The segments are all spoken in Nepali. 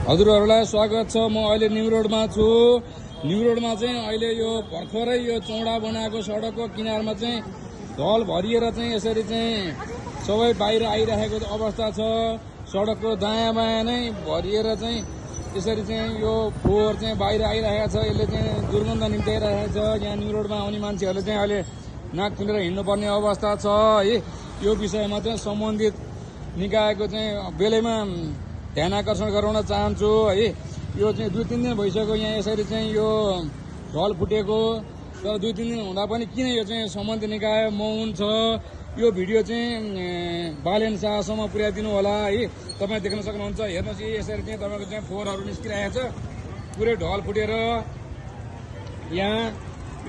हजुरहरूलाई स्वागत छ। म अहिले न्यू रोडमा छु। न्यू रोडमा चाहिँ अहिले यो भर्खरै यो चौडा बनाएको सडकको किनारमा चाहिँ ढल भरिएर चाहिँ यसरी चाहिँ सबै बाहिर आइरहेको अवस्था छ। सडकको दायाँ बायाँ नै भरिएर चाहिँ यसरी चाहिँ यो फोहोर चाहिँ बाहिर आइरहेको छ। यसले चाहिँ दुर्गन्ध निम्त्याइरहेको छ। यहाँ न्यू रोडमा आउने मान्छेहरूले चाहिँ अहिले नाक खुलेर हिँड्नुपर्ने अवस्था छ है। यो विषयमा चाहिँ सम्बन्धित निकायको चाहिँ बेलैमा ध्यान आकर्षण गराउन चाहन्छु है। यो चाहिँ 2-3 दिन भइसक्यो यहाँ यसरी चाहिँ यो ढल फुटेको। तर 2-3 दिन हुँदा पनि किन यो चाहिँ सम्बन्धित निकाय मौन छ। यो भिडियो चाहिँ बालेन शाहसम्म पुर्याइदिनु होला है। तपाईँ देख्न सक्नुहुन्छ। हेर्नुहोस् यसरी चाहिँ तपाईँको चाहिँ फोहोरहरू निस्किरहेको छ। पुरै ढल फुटेर यहाँ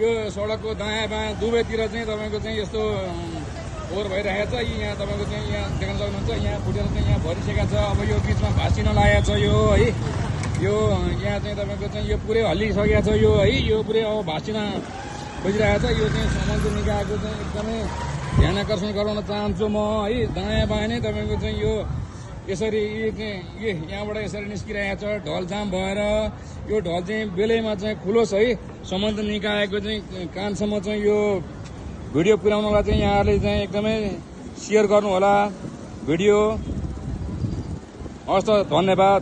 यो सडकको दायाँ बायाँ दुवैतिर चाहिँ तपाईँको चाहिँ यस्तो फोहोर भइरहेको छ। यहाँ तपाईँको चाहिँ यहाँ देख्न सक्नुहुन्छ। यहाँ फुटेर चाहिँ यहाँ भरिसकेको छ। अब यो बिचमा भाँसिन लागेको छ यो है। यो यहाँ चाहिँ तपाईँको चाहिँ यो पुरै हल्लिसकेको छ यो है। यो पुरै अब भाँसिन खोजिरहेको छ। यो चाहिँ सम्बन्धित निकायको चाहिँ एकदमै ध्यान आकर्षण गराउन चाहन्छु म है। दायाँ बायाँ नै तपाईँको चाहिँ यो यसरी यहाँबाट यसरी निस्किरहेको छ। ढल जाम भएर यो ढल चाहिँ बेलैमा चाहिँ खुलोस् है। सम्बन्धित निकायको चाहिँ कानसम्म चाहिँ यो भिडियो पुर्याउनलाई चाहिँ यहाँहरूले चाहिँ एकदमै सेयर गर्नु होला भिडियो। हस् त, धन्यवाद।